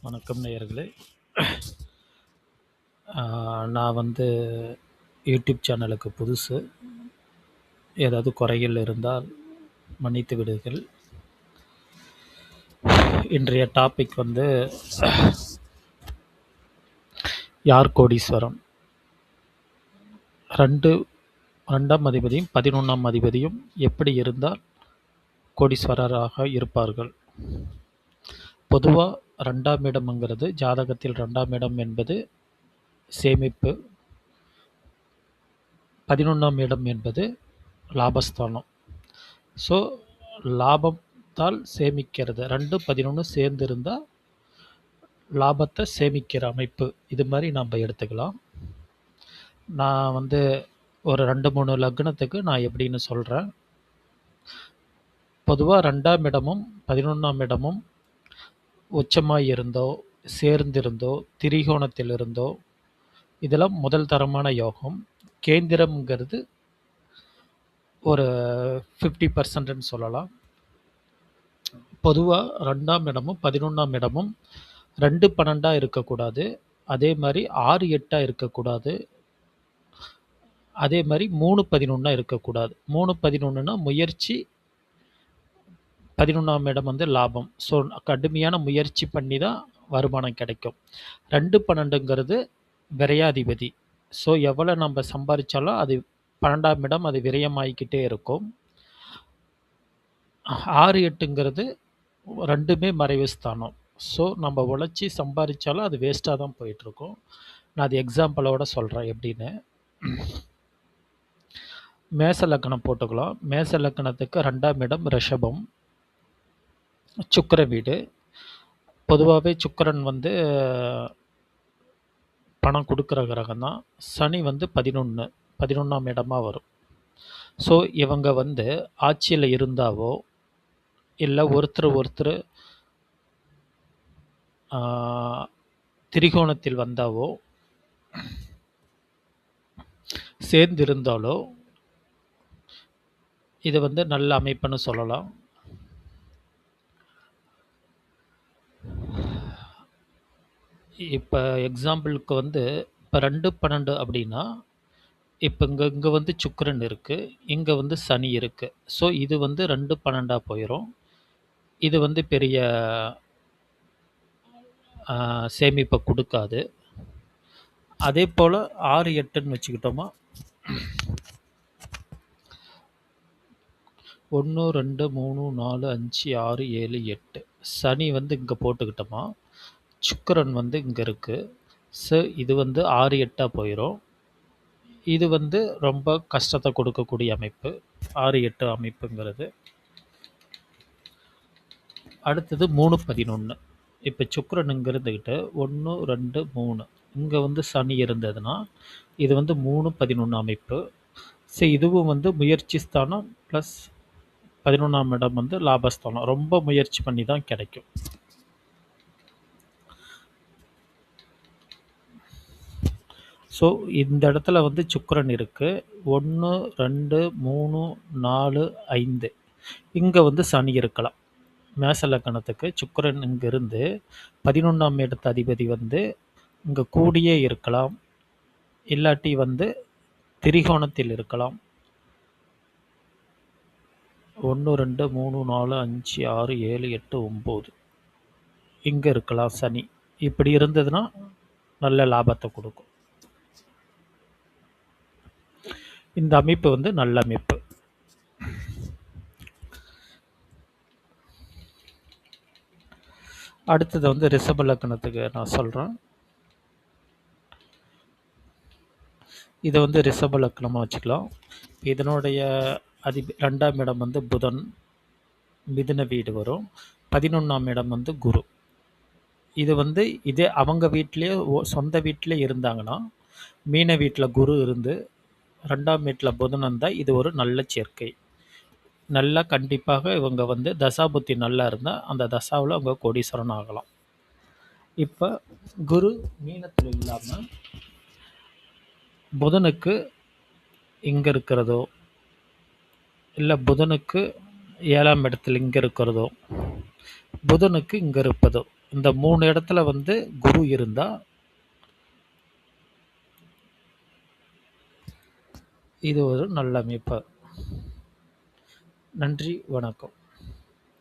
வணக்கம் நேயர்களே. நான் வந்து யூடியூப் சேனலுக்கு புதுசு. ஏதாவது குறைகள் இருந்தால் மன்னித்து விடுங்கள். இன்றைய டாபிக் வந்து யார் கோடீஸ்வரன். ரெண்டாம் அதிபதியும் 11ஆம் அதிபதியும் எப்படி இருந்தால் கோடீஸ்வரராக இருப்பார்கள். பொதுவாக 2ஆம் இடம்ங்கிறது ஜாதகத்தில் 2ஆம் இடம் என்பது சேமிப்பு, 11ஆம் இடம் என்பது லாபஸ்தானம். ஸோ லாபத்தால் சேமிக்கிறது 2 11 சேர்ந்து இருந்தால் லாபத்தை சேமிக்கிற அமைப்பு. இது மாதிரி நம்ம எடுத்துக்கலாம். நான் வந்து ஒரு 2-3 லக்னத்துக்கு நான் எப்படின்னு சொல்கிறேன். பொதுவாக 2ஆம் இடமும் 11ஆம் இடமும் உச்சமாய் இருந்தோ, சேர்ந்திருந்தோ, திரிகோணத்தில் இருந்தோ, இதெல்லாம் முதல் தரமான யோகம். கேந்திரம்ங்கிறது ஒரு 50%ன்னு சொல்லலாம். பொதுவாக 2ஆம் இடமும் 11ஆம் இடமும் 2-12 இருக்கக்கூடாது. அதே மாதிரி 6-8 இருக்கக்கூடாது. அதே மாதிரி 3-11 இருக்கக்கூடாது. 3-11னா முயற்சி, 11ஆம் இடம் வந்து லாபம். ஸோ கடுமையான முயற்சி பண்ணி தான் வருமானம் கிடைக்கும். 2-12ங்கிறது விரையாதிபதி. ஸோ எவ்வளோ நம்ம சம்பாதிச்சாலும் அது 12ஆம் இடம் அது விரயமாகிக்கிட்டே இருக்கும். 6-8ங்கிறது ரெண்டுமே மறைவு ஸ்தானம். ஸோ நம்ம உழைச்சி சம்பாதிச்சாலும் அது வேஸ்ட்டாக தான் போயிட்டுருக்கும். நான் அது எக்ஸாம்பிளோட சொல்கிறேன் எப்படின்னு. மேச லக்னம் போட்டுக்கலாம். மேச லக்னத்துக்கு 2ஆம் இடம் ரிஷபம், சுக்கிர வீடு. பொதுவாகவே சுக்கிரன் வந்து பணம் கொடுக்குற கிரகம் தான். சனி வந்து 11ஆம் இடமா வரும். ஸோ இவங்க வந்து ஆட்சியில் இருந்தாவோ இல்லை ஒருத்தர் திரிகோணத்தில் வந்தாவோ சேர்ந்திருந்தாலோ இது வந்து நல்ல அமைப்புன்னு சொல்லலாம். இப்போ எக்ஸாம்பிளுக்கு வந்து இப்போ 2-12 அப்படின்னா இப்போ இங்கே வந்து சுக்கிரன் இருக்குது, இங்கே வந்து சனி இருக்குது. ஸோ இது வந்து 2-12 போயிடும். இது வந்து பெரிய சேமிப்பை கொடுக்காது. அதே போல் 6-8ன்னு வச்சுக்கிட்டோமா, 1 2 3 4 5 6 7 8 சனி வந்து இங்கே போட்டுக்கிட்டோமா, சுக்கிரன் வந்து இங்கே இருக்குது. ஸோ இது வந்து 6-8 போயிடும். இது வந்து ரொம்ப கஷ்டத்தை கொடுக்கக்கூடிய அமைப்பு 6-8 அமைப்புங்கிறது. அடுத்தது 3-11. இப்போ சுக்கிரன் இங்கே இருந்துக்கிட்டு 1 2 3 இங்கே வந்து சனி இருந்ததுன்னா இது வந்து 3-11 அமைப்பு. ஸோ இதுவும் வந்து முயற்சி ஸ்தானம் ப்ளஸ் 11ஆம் இடம் வந்து லாபஸ்தானம். ரொம்ப முயற்சி பண்ணி தான் கிடைக்கும். ஸோ இந்த இடத்துல வந்து சுக்கிரன் இருக்குது. 1 2 3 4 5 இங்கே வந்து சனி இருக்கலாம். மேச லக்னத்துக்கு சுக்கிரன் இங்கிருந்து 11ஆம் இடத்து அதிபதி வந்து இங்கே கூடியே இருக்கலாம், இல்லாட்டி வந்து திரிகோணத்தில் இருக்கலாம். 1 2 3 4 5 6 7 8 9 இங்கே இருக்கலாம் சனி. இப்படி இருந்ததுன்னா நல்ல லாபத்தை கொடுக்கும். இந்த அமைப்பு வந்து நல்ல அமைப்பு. அடுத்தது வந்து ரிஷப லக்னத்துக்கு நான் சொல்கிறேன். இதை வந்து ரிஷப லக்னமாக வச்சுக்கலாம். இதனுடைய 2ஆம் இடம் வந்து புதன், மிதுன வீடு வரும். 11ஆம் இடம் வந்து குரு. இது வந்து இதே அவங்க வீட்டிலேயே சொந்த வீட்டிலே இருந்தாங்கன்னா, மீன வீட்டில் குரு இருந்து 2ஆம் வீட்டில் புதன் இருந்தால் இது ஒரு நல்ல சேர்க்கை. நல்லா கண்டிப்பாக இவங்க வந்து தசாபுத்தி நல்லா இருந்தால் அந்த தசாவில் அவங்க கோடீஸ்வரன் ஆகலாம். இப்போ குரு மீனத்தில் இல்லாமல் புதனுக்கு இங்கே இருக்கிறதோ இல்லை புதனுக்கு 7ஆம் இடத்துல இங்கே இருக்கிறதோ புதனுக்கு இங்க இருப்பதோ. இந்த 3 இடத்துல வந்து குரு இருந்தா இது ஒரு நல்ல அமைப்பு. நன்றி, வணக்கம்.